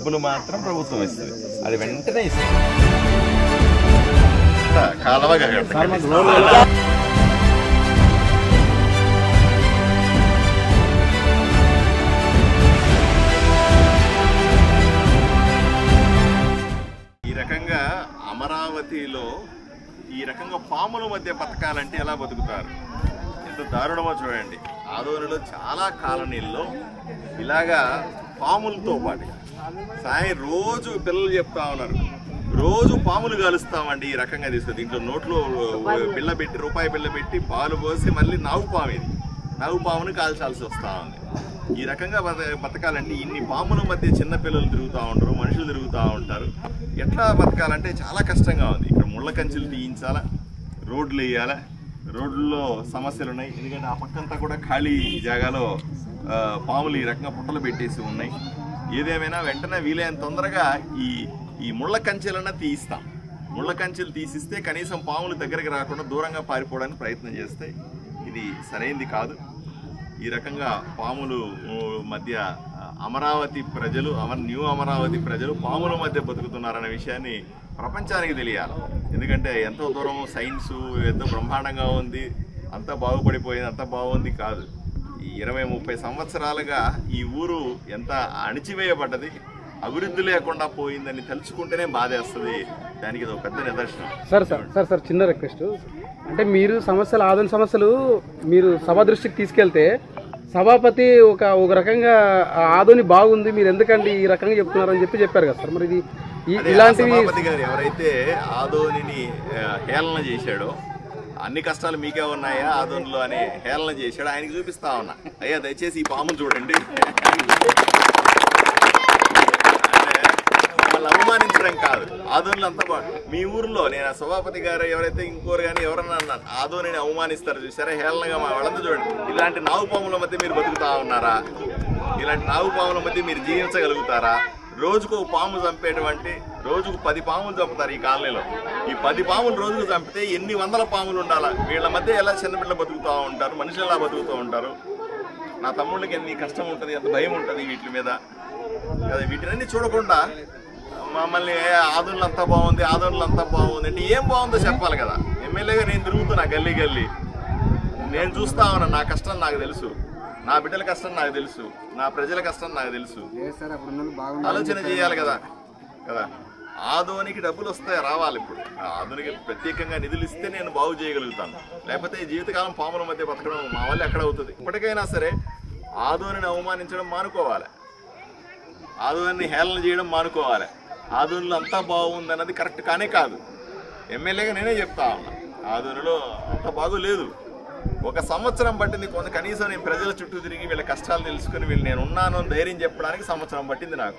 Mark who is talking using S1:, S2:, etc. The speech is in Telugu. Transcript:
S1: డబ్బులు మాత్రం ప్రభుత్వం ఇస్తుంది, అది వెంటనే ఇస్తుంది. కాలవగా ఈ రకంగా అమరావతిలో ఈ రకంగా పాముల మధ్య బతకాలంటే ఎలా బతుకుతారు? ఎంత దారుణమో చూడండి. ఆదోనిలో చాలా కాలనీల్లో ఇలాగా పాములతో పాటు రోజు పిల్లలు చెప్తా ఉన్నారు, రోజు పాములు కలుస్తామండి ఈ రకంగా తీసుకొని. దీంట్లో నోట్లో బిళ్ళ పెట్టి, రూపాయి బిళ్ళ పెట్టి పాలు పోసి మళ్ళీ నాగుపాముని కాల్చాల్సి వస్తూ ఉంది. ఈ రకంగా బతకాలంటే ఇన్ని పాముల మధ్య చిన్న పిల్లలు తిరుగుతూ ఉంటారు, మనుషులు తిరుగుతూ ఉంటారు. ఎట్లా బతకాలంటే చాలా కష్టంగా ఉంది. ఇక్కడ ముళ్ళ కంచెలు తీయించాలా, రోడ్లు వేయాలా, రోడ్లలో సమస్యలు ఉన్నాయి. ఎందుకంటే ఆ పక్కంతా కూడా ఖాళీ జాగాలో పాములు ఈ రకంగా పుట్టలు పెట్టేసి ఉన్నాయి. ఏదేమైనా వెంటనే వీలైనంత తొందరగా ఈ ముళ్ళ కంచెలన్నా తీయిస్తాం. ముళ్ళ కంచెలు తీసిస్తే కనీసం పాములు దగ్గరికి రాకుండా దూరంగా పారిపోవడానికి ప్రయత్నం చేస్తే ఇది సరైనది కాదు. ఈ రకంగా పాములు మధ్య అమరావతి ప్రజలు, న్యూ అమరావతి ప్రజలు పాముల మధ్య బతుకుతున్నారనే విషయాన్ని ప్రపంచానికి తెలియాలి. ఎందుకంటే ఎంతో దూరం సైన్సు ఎంతో బ్రహ్మాండంగా ఉంది, అంతా బాగుపడిపోయింది, అంతా బాగుంది కాదు. ఈ 20-30 సంవత్సరాలుగా ఈ ఊరు ఎంత అణిచివేయబడ్డది, అభివృద్ధి లేకుండా పోయిందని తలుచుకుంటేనే బాధేస్తుంది. దానికి ఇది ఒక పెద్ద నిదర్శనం.
S2: సార్ చిన్న రిక్వెస్ట్, అంటే మీరు ఆధునిక సమస్యలు మీరు సభ దృష్టికి తీసుకెళ్తే సభాపతి ఒక రకంగా ఆదోని బాగుంది, మీరు ఎందుకండి ఈ రకంగా చెప్తున్నారని చెప్పారు కదా సార్. మరి ఇది ఇలాంటివి
S1: సభాపతి గారు ఎవరైతే ఆదోనిని హేళన చేశాడో, అన్ని కష్టాలు మీకే ఉన్నాయా ఆదోనిలో అని హేళన చేశాడు, ఆయనకి చూపిస్తా ఉన్నా, అయ్యా దయచేసి ఈ పాములు చూడండి. అవమానించడం కాదు, ఆదోనిలో అంతా మీ ఊర్లో నేను సభాపతి గారు ఎవరైతే ఇంకోరు కానీ ఎవరన్నా అన్నాను ఆదోనిని అవమానిస్తారు చూసారా, హేళనగా మా వాళ్ళంతా చూడండి. ఇలాంటి నాగుపాముల మధ్య మీరు బతుకుతా ఉన్నారా? ఇలాంటి నాగుపాముల మధ్య మీరు జీవించగలుగుతారా? రోజుకు పాము చంపేటువంటి, రోజుకు 10 పాములు చంపుతారు ఈ కాలనీలో. ఈ 10 పాములు రోజుకు చంపితే ఎన్ని వందల పాములు ఉండాలా? వీళ్ళ మధ్య ఎలా చిన్నపిల్లలు బతుకుతూ ఉంటారు, మనుషులు ఎలా బతుకుతూ ఉంటారు? నా తమ్ముళ్ళకి ఎన్ని కష్టం ఉంటుంది, ఎంత భయం ఉంటుంది వీటి మీద కదా. వీటినన్నీ చూడకుండా మమ్మల్ని ఆదోనిలో అంతా బాగుంది అంటే ఏం బాగుందో చెప్పాలి కదా. ఎమ్మెల్యేగా నేను తిరుగుతున్నా గల్లీ, నేను చూస్తా ఉన్నా, నా కష్టం నాకు తెలుసు, నా బిడ్డల కష్టం నాకు తెలుసు, నా ప్రజల కష్టం నాకు తెలుసు. ఆలోచన చేయాలి కదా. ఆదోనికి డబ్బులు వస్తాయి, రావాలి. ఇప్పుడు ఆదోనికి ప్రత్యేకంగా నిధులు ఇస్తే నేను బాగు చేయగలుగుతాను, లేకపోతే జీవితకాలం పాముల మధ్య బతకడం మా వల్ల ఎక్కడ అవుతుంది. ఇప్పటికైనా సరే ఆదోనిని అవమానించడం మానుకోవాలి, ఆదోనిని హేళన చేయడం మానుకోవాలి. ఆదోనిలో అంతా బాగుంది అన్నది కరెక్ట్ కానే కాదు. ఎమ్మెల్యేగా నేనే చెప్తా ఉన్నా, ఆదోనిలో అంత బాగోలేదు. 1 సంవత్సరం పట్టింది కనీసం నేను ప్రజల చుట్టూ తిరిగి వీళ్ళ కష్టాలు తెలుసుకుని నేను ఉన్నాను ధైర్యం చెప్పడానికి సంవత్సరం పట్టింది నాకు.